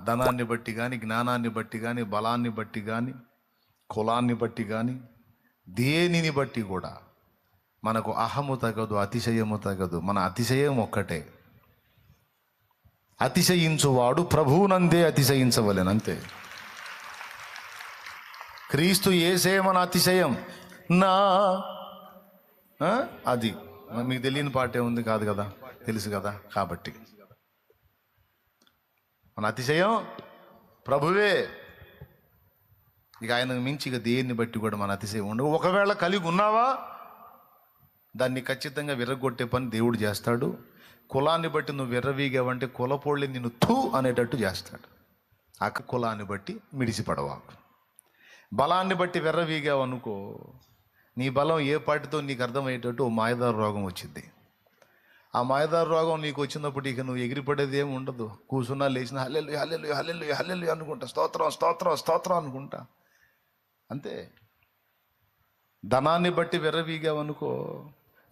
ధనాన్ని బట్టి కానీ, జ్ఞానాన్ని బట్టి కానీ, బలాన్ని బట్టి కానీ, కులాన్ని బట్టి కానీ, దేనిని బట్టి కూడా మనకు అహము తగదు, అతిశయము తగదు. మన అతిశయం ఒక్కటే, అతిశయించువాడు ప్రభువునందే అతిశయించవలెను, అంతే. క్రీస్తు యేసే మన అతిశయం. నా అది మీకు తెలియని పాటే ఉంది కాదు కదా, తెలుసు కదా. కాబట్టి మన అతిశయం ప్రభువే. ఇక ఆయనకు మించి ఇక దేన్ని బట్టి కూడా మన అతిశయం ఉండవు. ఒకవేళ కలిగి ఉన్నావా, దాన్ని ఖచ్చితంగా విర్రగొట్టే పని దేవుడు చేస్తాడు. కులాన్ని బట్టి నువ్వు విర్రవీగావంటే కులపోళ్ళి నిన్ను థూ అనేటట్టు చేస్తాడు. ఆ కులాన్ని బట్టి మిడిసిపడవా. బలాన్ని బట్టి విర్రవీగావు అనుకో, నీ బలం ఏ పాటితో నీకు అర్థమయ్యేటట్టు ఓ మాయదారు రోగం వచ్చింది. ఆ మాయదారు రోగం నీకు వచ్చినప్పుడు ఇక నువ్వు ఎగిరిపడేది ఏమి ఉండదు. కూర్చున్నా లేచిన హల్లెలూయా హల్లెలూయా హల్లెలూయా హల్లెలూయా అనుకుంటా, స్తోత్రం స్తోత్రం స్తోత్రం అనుకుంటా, అంతే. ధనాన్ని బట్టి విర్రవీగావనుకో,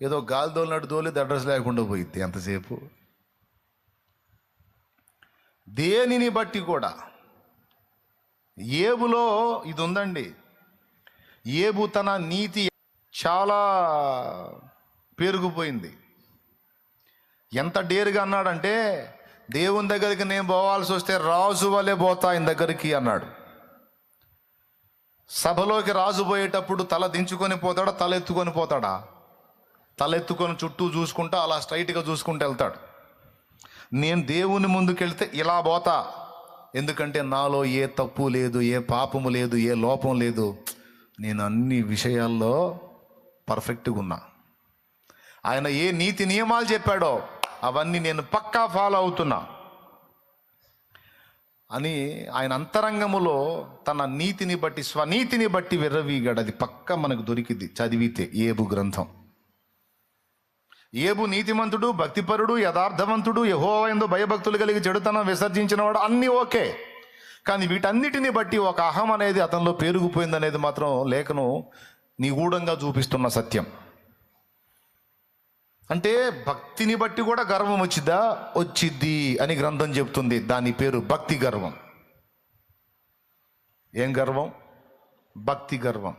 ఏదో గాలి దోలినట్టు దోలి అడ్రస్ లేకుండా పోయిద్ది ఎంతసేపు. దేనిని బట్టి కూడా. ఏబులో ఇది ఉందండి. ఏబు తన నీతి చాలా పెరిగిపోయింది. ఎంత డేరుగా అన్నాడంటే, దేవుని దగ్గరికి నేను పోవాల్సి వస్తే రాజు వలె పోతా ఆయన దగ్గరికి అన్నాడు. సభలోకి రాజు పోయేటప్పుడు తల దించుకొని పోతాడా, తల ఎత్తుకొని పోతాడా? తల ఎత్తుకొని చుట్టూ చూసుకుంటా అలా స్ట్రైట్గా చూసుకుంటూ వెళ్తాడు. నేను దేవుని ముందుకెళ్తే ఇలా పోతా, ఎందుకంటే నాలో ఏ తప్పు లేదు, ఏ పాపము లేదు, ఏ లోపం లేదు. నేను అన్ని విషయాల్లో పర్ఫెక్ట్గా ఉన్నా. ఆయన ఏ నీతి నియమాలు చెప్పాడో అవన్నీ నేను పక్కా ఫాలో అవుతున్నా అని ఆయన అంతరంగములో తన నీతిని బట్టి, స్వనీతిని బట్టి విర్రవీగాడు. అది పక్కా మనకు దొరికింది చదివితే ఏబు గ్రంథం. ఏబు నీతిమంతుడు, భక్తిపరుడు, యథార్థవంతుడు, యెహోవా యందు భయభక్తులు కలిగి చెడుతనం విసర్జించిన వాడు, అన్నీ ఓకే. కానీ వీటన్నిటిని బట్టి ఒక అహం అనేది అతనిలో పెరిగిపోయింది అనేది మాత్రం లేఖనం నిగూఢంగా చూపిస్తున్న సత్యం. అంటే భక్తిని బట్టి కూడా గర్వం వచ్చిద్దా? వచ్చిద్ది అని గ్రంథం చెప్తుంది. దాని పేరు భక్తి గర్వం. ఏం గర్వం? భక్తి గర్వం.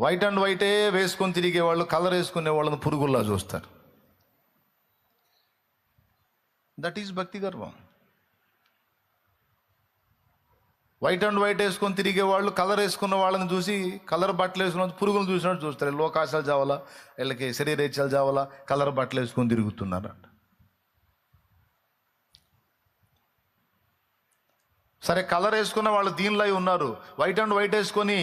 వైట్ అండ్ వైటే వేసుకొని తిరిగే వాళ్ళు కలర్ వేసుకునే వాళ్ళని పురుగుల్లా చూస్తారు. దట్ ఈజ్ భక్తి గర్వం. వైట్ అండ్ వైట్ వేసుకొని తిరిగే వాళ్ళు కలర్ వేసుకున్న వాళ్ళని చూసి, కలర్ బట్టలు వేసుకున్న పురుగులు చూసినట్టు చూస్తారు. లోకాశాలు చావాలా, వీళ్ళకి శరీరేచ్ఛలు చావాలా, కలర్ బట్టలు వేసుకొని తిరుగుతున్నారు. సరే, కలర్ వేసుకున్న వాళ్ళు దీనిలో ఉన్నారు. వైట్ అండ్ వైట్ వేసుకొని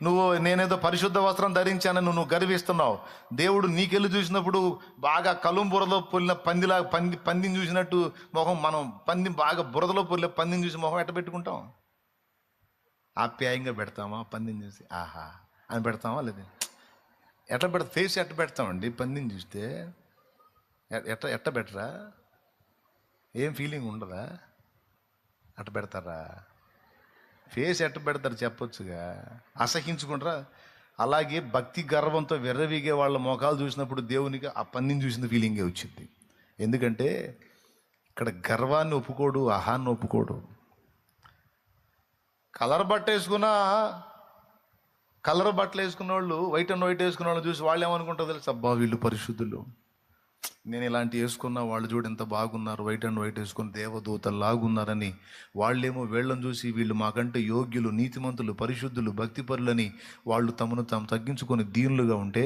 నువ్వు నేనేదో పరిశుద్ధ వస్త్రం ధరించానని నువ్వు గర్విస్తున్నావు. దేవుడు నీకెళ్ళి చూసినప్పుడు బాగా కలుం బురదలో పొల్లిన పందిని చూసినట్టు మొహం, మనం పంది బాగా బురదలో పొల్లిన పందిని చూసి మొహం ఎట్ట పెట్టుకుంటాం? ఆప్యాయంగా పెడతామా? పందిని చూసి ఆహా అని పెడతామా? లేదు, ఎట్లా పెడతా? ఫేస్ ఎట్ట పెడతామండి పందిని చూస్తే? ఎట్ట బెటరా? ఏం ఫీలింగ్ ఉండదా? అట్ట పెడతారా? ఫేస్ ఎట్ట పెడతారు చెప్పొచ్చుగా, అసహించుకుంటారా? అలాగే భక్తి గర్వంతో విర్రవీగే వాళ్ళ మోకాలు చూసినప్పుడు దేవునికి ఆ పందిని చూసిన ఫీలింగే వచ్చింది. ఎందుకంటే ఇక్కడ గర్వాన్ని ఒప్పుకోడు, అహాన్ని ఒప్పుకోడు. కలర్ బట్టలు వేసుకున్న వాళ్ళు, వైట్ అండ్ వైట్ వేసుకున్న వాళ్ళు చూసి వాళ్ళు ఏమనుకుంటారు తెలుసు? అబ్బా వీళ్ళు పరిశుద్ధులు, నేను ఇలాంటి వేసుకున్నా, వాళ్ళు చూడు ఎంత బాగున్నారు, వైట్ అండ్ వైట్ వేసుకుని దేవదూతల్లాగున్నారని. వాళ్ళేమో వీళ్ళని చూసి వీళ్ళు మాకంటే యోగ్యులు, నీతిమంతులు, పరిశుద్ధులు, భక్తిపరులని వాళ్ళు తమను తాము తగ్గించుకొని దీనులుగా ఉంటే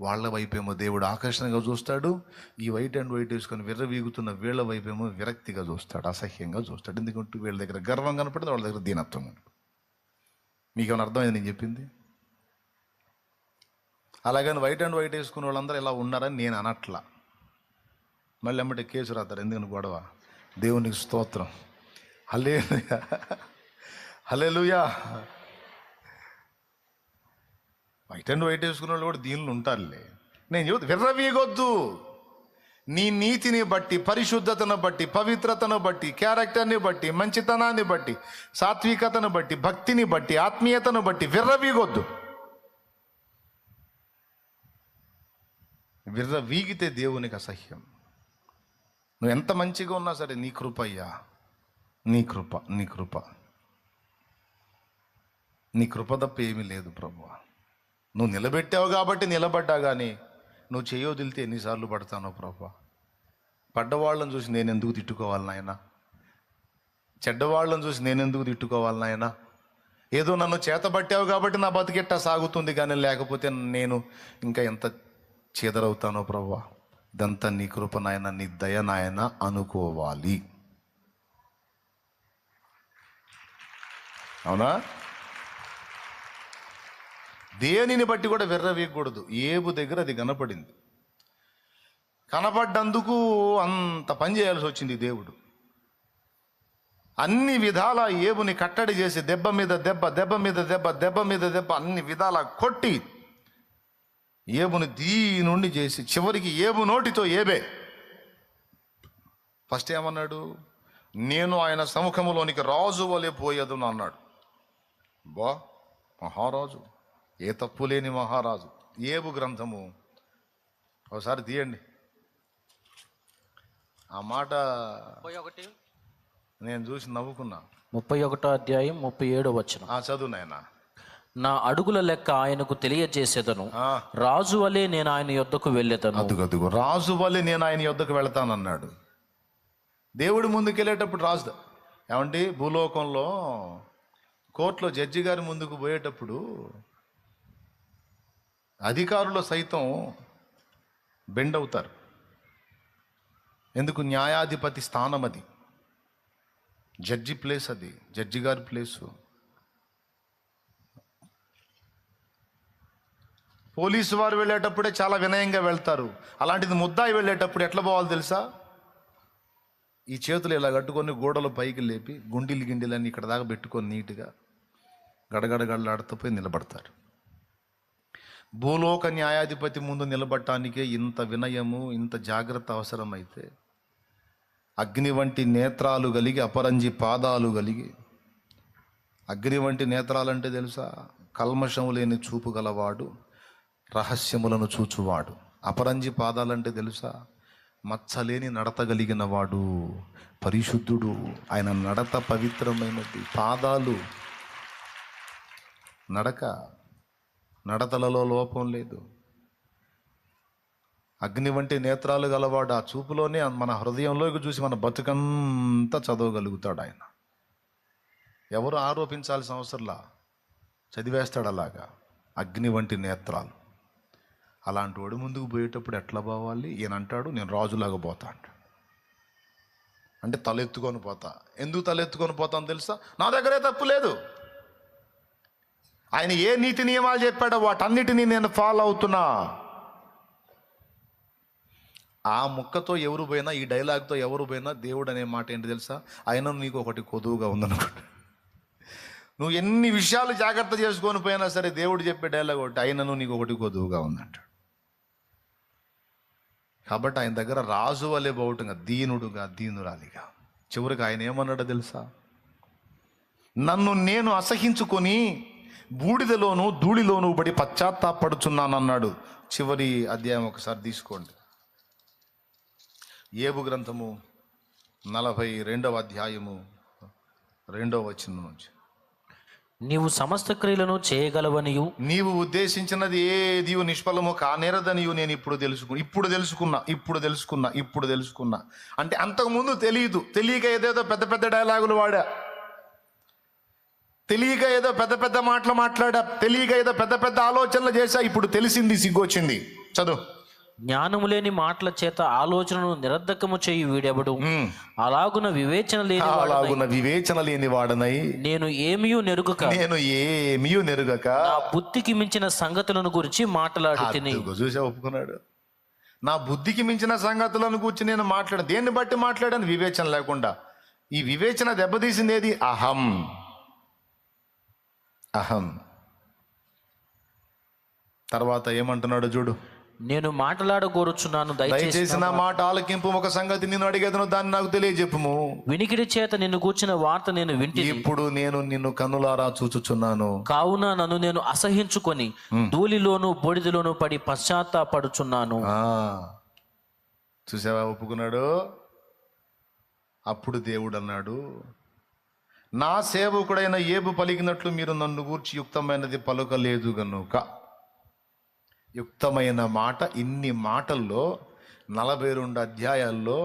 వాళ్ళ వైపేమో దేవుడు ఆకర్షణగా చూస్తాడు. ఈ వైట్ అండ్ వైట్ వేసుకొని విర్రవీగుతున్న వీళ్ళ వైపేమో విరక్తిగా చూస్తాడు, అసహ్యంగా చూస్తాడు. ఎందుకంటే వీళ్ళ దగ్గర గర్వం కనపడదు, వాళ్ళ దగ్గర దీనత్వం కనపడదు. మీకేమైనా అర్థమైంది నేను చెప్పింది? అలాగని వైట్ అండ్ వైట్ వేసుకున్న వాళ్ళందరూ ఇలా ఉన్నారని నేను అనట్లా. మళ్ళీ అమ్మటే కేసు రాస్తారు, ఎందుకని గొడవ. దేవునికి స్తోత్రం, హల్లెలూయా హల్లెలూయా. వైట్ అండ్ వైట్ వేసుకున్న వాళ్ళు కూడా దీనిలో ఉంటారులే. నేను చెబుతా, విర్రవీగొద్దు. నీ నీతిని బట్టి, పరిశుద్ధతను బట్టి, పవిత్రతను బట్టి, క్యారెక్టర్ని బట్టి, మంచితనాన్ని బట్టి, సాత్వికతను బట్టి, భక్తిని బట్టి, ఆత్మీయతను బట్టి విర్రవీగొద్దు. విర్రవీగితే దేవునికి అసహ్యం. నువ్వు ఎంత మంచిగా ఉన్నా సరే, నీ కృపయ్యా, నీ కృప, నీ కృప, నీ కృప తప్ప ఏమీ లేదు ప్రభువా. నువ్వు నిలబెట్టావు కాబట్టి నిలబడ్డా, కానీ నువ్వు చేయొదిలితే ఎన్నిసార్లు పడతానో ప్రభువా. పడ్డవాళ్ళని చూసి నేను ఎందుకు తిట్టుకోవాలి నాయన? చెడ్డవాళ్ళని చూసి నేను ఎందుకు తిట్టుకోవాలి నాయన? ఏదో నన్ను చేతబట్టావు కాబట్టి నా బతికెట్టా సాగుతుంది, కానీ లేకపోతే నేను ఇంకా ఎంత చేదరవుతానో ప్రభువా. ఇదంతా నీ కృప నాయన, నీ దయ నాయన అనుకోవాలి. అవునా? దేనిని బట్టి కూడా వెర్రవేయకూడదు. ఏబు దగ్గర అది కనపడింది. కనపడ్డందుకు అంత పని చేయాల్సి వచ్చింది దేవుడు. అన్ని విధాల ఏబుని కట్టడి చేసి దెబ్బ మీద దెబ్బ, దెబ్బ మీద దెబ్బ, దెబ్బ మీద దెబ్బ, అన్ని విధాల కొట్టి ఏబుని దీనుండి చేసి చివరికి ఏబు నోటితో ఏబే ఫస్ట్ ఏమన్నాడు? నేను ఆయన సముఖములోనికి రాజు వలె పోయేదును అన్నాడు. బా, మహారాజు, ఏ తప్పు లేని మహారాజు. ఏబు గ్రంథము ఒకసారి తీయండి. ఆ మాట నేను చూసి నవ్వుకున్నా. 31వ అధ్యాయం 37వ వచనం. చదువు నాయనా. నా అడుగుల లెక్క ఆయనకు తెలియజేసేదను, రాజు వలె నేను ఆయన యొద్దకు వెళ్ళేదను. అదుగదుగు, రాజు వలె నేను ఆయన యొద్దకు వెళతానన్నాడు. దేవుడు ముందుకెళ్ళేటప్పుడు రాజు ఏమండి, భూలోకంలో కోర్టులో జడ్జి గారి ముందుకు పోయేటప్పుడు అధికారులు సైతం బెండ్ అవుతారు. ఎందుకు? న్యాయాధిపతి స్థానం అది, జడ్జి ప్లేస్, అది జడ్జి గారి ప్లేసు. పోలీసు వారు వెళ్ళేటప్పుడే చాలా వినయంగా వెళ్తారు. అలాంటిది ముద్దాయి వెళ్ళేటప్పుడు ఎట్లా పోవాలి తెలుసా? ఈ చేతులు ఇలా కట్టుకొని గోడలు పైకి లేపి గుండీలు గిండీలన్నీ ఇక్కడ దాకా పెట్టుకొని నీట్గా గడగడగడలాడుతూ నిలబడతారు. భూలోక న్యాయాధిపతి ముందు నిలబడటానికే ఇంత వినయము, ఇంత జాగ్రత్త అవసరమైతే, అగ్ని వంటి నేత్రాలు కలిగి, అపరంజి పాదాలు కలిగి, అగ్ని వంటి నేత్రాలంటే తెలుసా? కల్మషము లేని చూపు గలవాడు, రహస్యములను చూచువాడు. అపరంజి పాదాలంటే తెలుసా? మచ్చలేని నడత కలిగిన వాడు, పరిశుద్ధుడు. ఆయన నడత పవిత్రమైనది. పాదాలు, నడతలలో లోపం లేదు. అగ్ని వంటి నేత్రాలు గలవాడు. ఆ చూపులోనే మన హృదయంలోకి చూసి మన బతుకంతా చదవగలుగుతాడు ఆయన. ఎవరు ఆరోపించాల్సిన అవసరంలా చదివేస్తాడు అలాగా. అగ్ని వంటి నేత్రాలు. అలాంటి వాడు ముందుకు పోయేటప్పుడు ఎట్లా పోవాలి? ఈయన అంటాడు, నేను రాజులాగా పోతా అంటాడు. అంటే తలెత్తుకొని పోతా. ఎందుకు తలెత్తుకొని పోతాను తెలుసా? నా దగ్గరే తప్పు లేదు. ఆయన ఏ నీతి నియమాలు చెప్పాడో వాటన్నిటినీ నేను ఫాలో అవుతున్నా. ఆ ముక్కతో ఎవరు పోయినా, ఈ డైలాగ్తో ఎవరు పోయినా దేవుడు అనే మాట ఏంటి తెలుసా? ఆయన నీకు ఒకటి కొదువుగా ఉందనుకోండి. నువ్వు ఎన్ని విషయాలు జాగ్రత్త చేసుకొని పోయినా సరే దేవుడు చెప్పే డైలాగ్ ఒకటి, ఆయనను నీకు ఒకటి కొదువుగా ఉందంటాడు. కాబట్టి ఆయన దగ్గర రాజు వలె బావుటంగా, దీనుడుగా, దీనురాలిగా. చివరికి ఆయన ఏమన్నాడో తెలుసా? నన్ను నేను అసహించుకొని బూడిదలోను ధూళిలోను పడి పశ్చాత్తాపడుచున్నానన్నాడు. చివరి అధ్యాయం ఒకసారి తీసుకోండి. ఏబు గ్రంథము 42వ అధ్యాయము 2వ వచనం నుంచి. నీవు సమస్త క్రియలను చేయగలవనియు, నీవు ఉద్దేశించినది ఏది నిష్ఫలము కానేరదనియు నేను ఇప్పుడు తెలుసుకున్నా. అంటే అంతకుముందు తెలియక ఏదేదో పెద్ద పెద్ద డైలాగులు వాడా, తెలియక ఏదో పెద్ద పెద్ద మాటలు మాట్లాడా, తెలియక ఏదో పెద్ద పెద్ద ఆలోచనలు చేశా. ఇప్పుడు తెలిసింది, సిగ్గొచ్చింది. చదువు. జ్ఞానము లేని మాటల చేత ఆలోచనను నిరర్ధకము చేయి వీడెవడు? అలాగున వివేచన లేని వాడనై నేను ఏమీ నెరుగక నా బుద్ధికి మించిన సంగతులను గురించి మాట్లాడి చూసా, ఒప్పుకున్నాడు. నా బుద్ధికి మించిన సంగతులను గురించి నేను మాట్లాడాను. దేన్ని బట్టి మాట్లాడాను? వివేచన లేకుండా. ఈ వివేచన దెబ్బతీసింది ఏది? అహం. తర్వాత ఏమంటున్నాడు చూడు. నేను మాట్లాడగోరుచున్నాను, దయచేసి నా మాట ఆలకింపు. ఒక సంగతి నిన్ను అడిగేదను, దాన్ని నాకు తెలియజెప్పుము. వినికిడి చేత నిన్ను కూర్చిన వార్త నేను వింటి. ఇప్పుడు నేను నిన్ను కన్నులారా చూచుచున్నాను. కావున నన్ను నేను అసహించుకొని ధూళిలోను బొడిదిలోను పడి పశ్చాత్తాపడుచున్నాను. చూసావా, ఒప్పుకున్నాడు. అప్పుడు దేవుడు అన్నాడు, నా సేవకుడైన ఏబు పలికినట్లు మీరు నన్ను గూర్చి యుక్తమైనది పలుకలేదు గనుక. యుక్తమైన మాట, ఇన్ని మాటల్లో 42 అధ్యాయాల్లో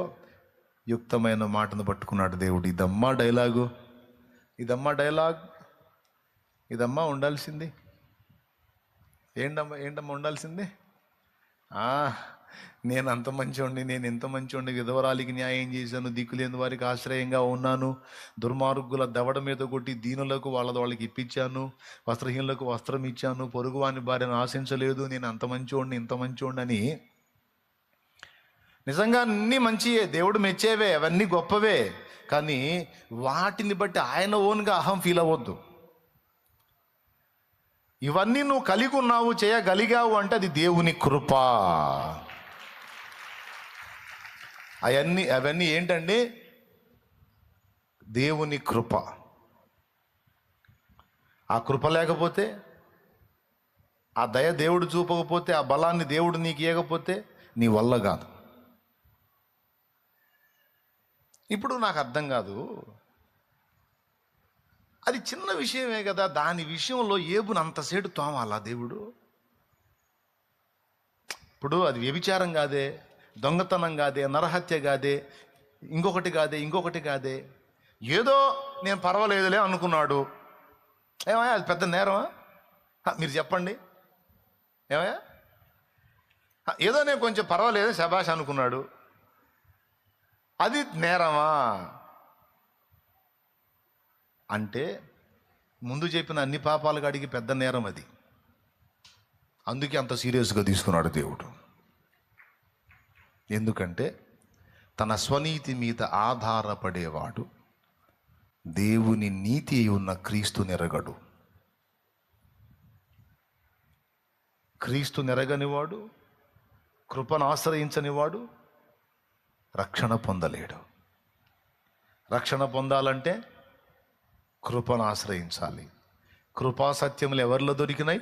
యుక్తమైన మాటను పట్టుకున్నాడు దేవుడు. ఇదమ్మా డైలాగు, ఇదమ్మా డైలాగ్, ఇదమ్మా ఉండాల్సింది. ఏంటమ్మా ఉండాల్సింది? నేను అంత మంచోడిని, నేను ఎంత మంచోడిని, విధవరాలికి న్యాయం చేశాను, దిక్కులేని వారికి ఆశ్రయంగా ఉన్నాను, దుర్మార్గుల దవడ మీద కొట్టి దీనులకు వాళ్ళకి ఇప్పించాను, వస్త్రహీనులకు వస్త్రం ఇచ్చాను, పొరుగువాని భార్యను ఆశించలేదు, నేను అంత మంచోడిని, ఇంత మంచోడిని అని. నిజంగా అన్నీ మంచియే, దేవుడు మెచ్చేవే, అవన్నీ గొప్పవే. కానీ వాటిని బట్టి ఆయన ఓన్గా అహం ఫీల్ అవ్వద్దు. ఇవన్నీ నువ్వు కలిగి ఉన్నావు, చేయగలిగావు అంటే అది దేవుని కృప. అవన్నీ ఏంటండి? దేవుని కృప. ఆ కృప లేకపోతే, ఆ దయ దేవుడు చూపకపోతే, ఆ బలాన్ని దేవుడు నీకు ఇవ్వకపోతే నీ వల్ల కాదు. ఇప్పుడు నాకు అర్థం కాదు, అది చిన్న విషయమే కదా, దాని విషయంలో ఏబుని అంతసేటు తోమాలా దేవుడు? ఇప్పుడు అది వ్యభిచారం కాదే, దొంగతనం కాదే, నరహత్య కాదే, ఇంకొకటి కాదే, ఏదో నేను పర్వాలేదులే అనుకున్నాడు. ఏమయ్యా అది పెద్ద నేరమా? మీరు చెప్పండి. ఏమయ్యా ఏదో నేను కొంచెం పర్వాలేదు శబాష్ అనుకున్నాడు, అది నేరమా? అంటే ముందు చెప్పిన అన్ని పాపాలకు అడిగి పెద్ద నేరం అది. అందుకే అంత సీరియస్గా తీసుకున్నాడు దేవుడు. ఎందుకంటే తన స్వనీతి మీద ఆధారపడేవాడు దేవుని నీతి అయి ఉన్న క్రీస్తు నెరగడు. క్రీస్తు నెరగనివాడు, కృపను ఆశ్రయించనివాడు రక్షణ పొందలేడు. రక్షణ పొందాలంటే కృపను ఆశ్రయించాలి. కృపా సత్యములు ఎవరిలో దొరికినాయి?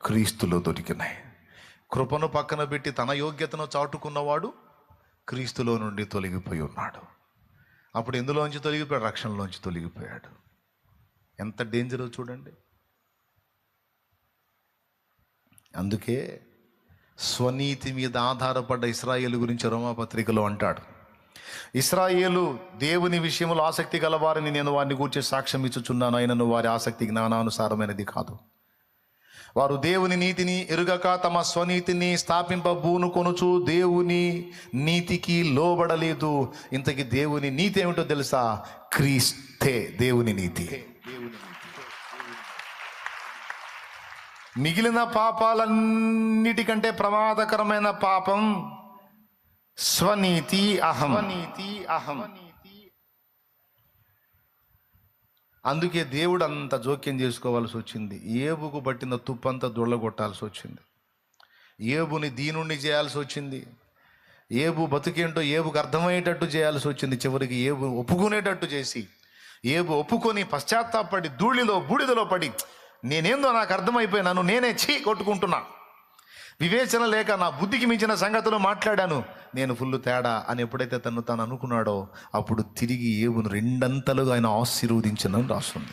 క్రీస్తులో దొరికినాయి. కృపను పక్కన పెట్టి తన యోగ్యతను చాటుకున్నవాడు క్రీస్తులో నుండి తొలగిపోయి ఉన్నాడు. అప్పుడు ఎందులోంచి తొలగిపోయాడు? రక్షణలోంచి తొలగిపోయాడు. ఎంత డేంజరో చూడండి. అందుకే స్వనీతి మీద ఆధారపడ్డ ఇశ్రాయేలు గురించి రోమాపత్రికలో అంటాడు, ఇశ్రాయేలు దేవుని విషయంలో ఆసక్తి గలవారిని నేను వారిని గూర్చి సాక్ష్యం ఇచ్చుచున్నాను, అయినను వారి ఆసక్తి జ్ఞానానుసారమైనది కాదు. వారు దేవుని నీతిని ఎరుగక తమ స్వనీతిని స్థాపింపబూనుకొనుచు దేవుని నీతికి లోబడలేదు. ఇంతకీ దేవుని నీతి ఏమిటో తెలుసా? క్రీస్తే దేవుని నీతి. మిగిలిన పాపాలన్నిటికంటే ప్రమాదకరమైన పాపం స్వనీతి, అహం. అందుకే దేవుడు అంత జోక్యం చేసుకోవాల్సి వచ్చింది. ఏబుకు పట్టిన తుప్పంతా దొళ్ళగొట్టాల్సి వచ్చింది. ఏబుని దీనుణ్ణి చేయాల్సి వచ్చింది. ఏబు బతుకేంటో ఏబుకు అర్థమయ్యేటట్టు చేయాల్సి వచ్చింది. చివరికి ఏబు ఒప్పుకునేటట్టు చేసి, ఏబు ఒప్పుకొని పశ్చాత్తాపడి బూడిదలో పడి, నేనేందో నాకు అర్థమైపోయినాను, నేనే కొట్టుకుంటున్నా, వివేచన లేక నా బుద్ధికి మించిన సంగతులు మాట్లాడాను, నేను ఫుల్ తేడా అని ఎప్పుడైతే తాను అనుకున్నాడో అప్పుడు తిరిగి ఏబును రెండంతలుగా ఆయన ఆశీర్వదించనని రాస్తుంది.